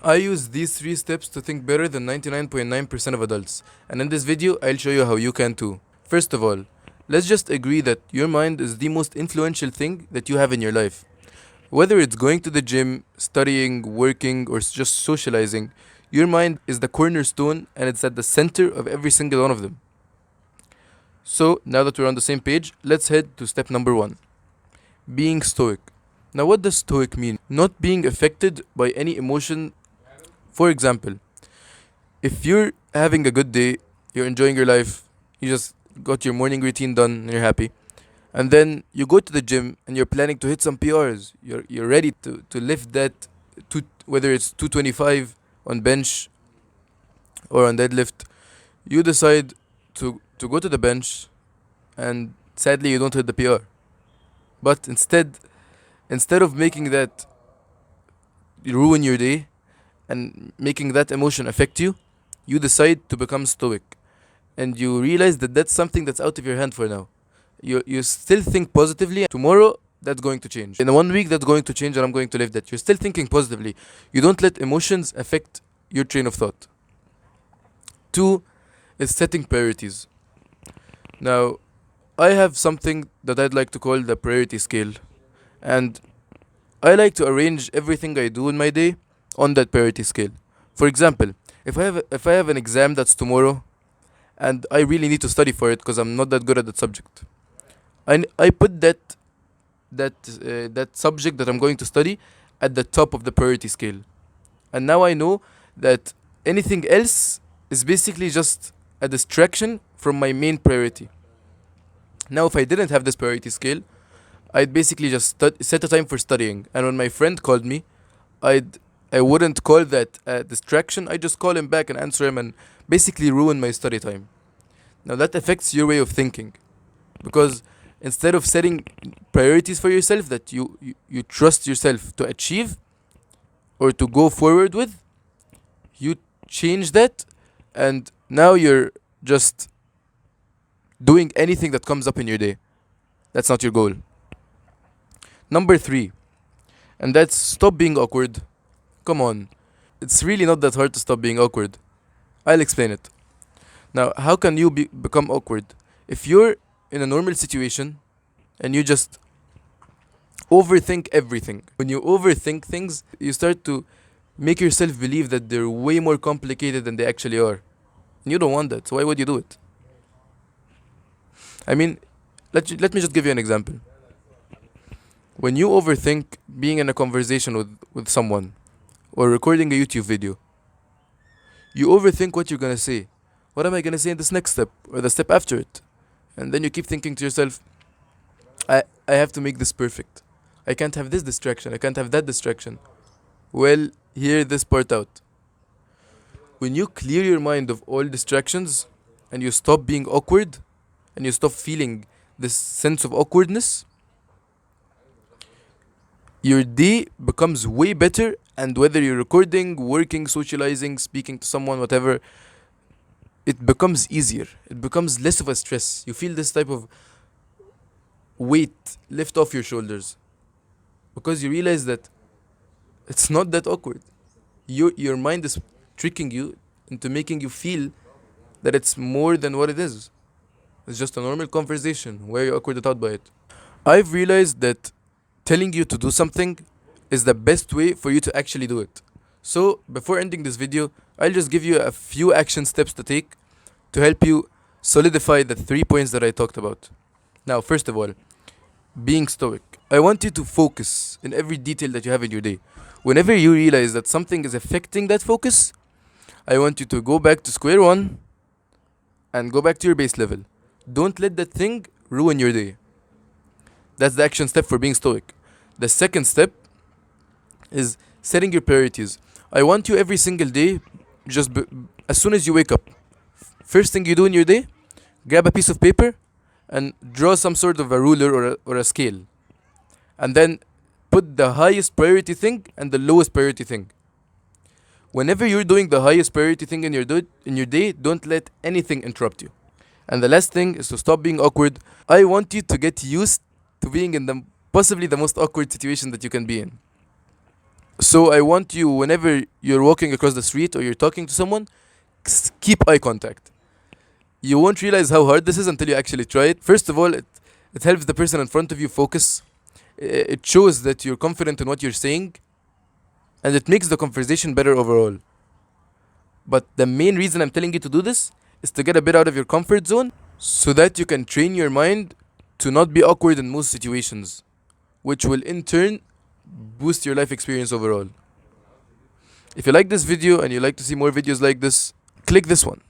I use these 3 steps to think better than 99.9% of adults, and in this video, I'll show you how you can too. First of all, let's just agree that your mind is the most influential thing that you have in your life. Whether it's going to the gym, studying, working, or just socializing, your mind is the cornerstone and it's at the center of every single one of them. So, now that we're on the same page, let's head to step number 1, being stoic. Now, what does stoic mean? Not being affected by any emotion. For example, if you're having a good day, you're enjoying your life, you just got your morning routine done and you're happy, and then you go to the gym and you're planning to hit some PRs, you're ready to lift that, whether it's 225 on bench or on deadlift, you decide to go to the bench and sadly you don't hit the PR. But instead of making that ruin your day and making that emotion affect you, you decide to become stoic. And you realize that that's something that's out of your hand for now. You still think positively. Tomorrow, that's going to change. In 1 week, that's going to change and I'm going to live that. You're still thinking positively. You don't let emotions affect your train of thought. 2 is setting priorities. Now, I have something that I'd like to call the priority scale. And I like to arrange everything I do in my day on that priority scale. For example, if I have an exam that's tomorrow and I really need to study for it because I'm not that good at that subject, I put that subject that I'm going to study at the top of the priority scale. And now I know that anything else is basically just a distraction from my main priority. Now, if I didn't have this priority scale, I'd basically just set a time for studying. And when my friend called me, I wouldn't call that a distraction. I just call him back and answer him and basically ruin my study time. Now that affects your way of thinking, because instead of setting priorities for yourself that you trust yourself to achieve or to go forward with, you change that and now you're just doing anything that comes up in your day. That's not your goal. Number 3, and that's stop being awkward. Come on. It's really not that hard to stop being awkward. I'll explain it. Now, how can you become awkward? If you're in a normal situation and you just overthink everything. When you overthink things, you start to make yourself believe that they're way more complicated than they actually are. And you don't want that, so why would you do it? I mean, let me just give you an example. When you overthink being in a conversation with someone or recording a YouTube video, you overthink what you're gonna say. What am I gonna say in this next step or the step after it? And then you keep thinking to yourself, I have to make this perfect. I can't have this distraction. I can't have that distraction. Well, hear this part out. When you clear your mind of all distractions and you stop being awkward and you stop feeling this sense of awkwardness, your day becomes way better. And whether you're recording, working, socializing, speaking to someone, whatever, it becomes easier. It becomes less of a stress. You feel this type of weight lift off your shoulders because you realize that it's not that awkward. Your mind is tricking you into making you feel that it's more than what it is. It's just a normal conversation. Why are you awkwarded out by it? I've realized that telling you to do something is the best way for you to actually do it. So, before ending this video, I'll just give you a few action steps to take to help you solidify the 3 points that I talked about. Now, first of all, being stoic. I want you to focus in every detail that you have in your day. Whenever you realize that something is affecting that focus, I want you to go back to square one and go back to your base level. Don't let that thing ruin your day. That's the action step for being stoic. The second step is setting your priorities. I want you every single day, as soon as you wake up, first thing you do in your day, grab a piece of paper and draw some sort of a ruler or a scale. And then put the highest priority thing and the lowest priority thing. Whenever you're doing the highest priority thing in your day, don't let anything interrupt you. And the last thing is to stop being awkward. I want you to get used to being in possibly the most awkward situation that you can be in. So I want you, whenever you're walking across the street or you're talking to someone, keep eye contact. You won't realize how hard this is until you actually try it. First of all, it helps the person in front of you focus. It shows that you're confident in what you're saying, and it makes the conversation better overall. But the main reason I'm telling you to do this is to get a bit out of your comfort zone so that you can train your mind to not be awkward in most situations, which will in turn boost your life experience overall. If you like this video and you like to see more videos like this, click this one.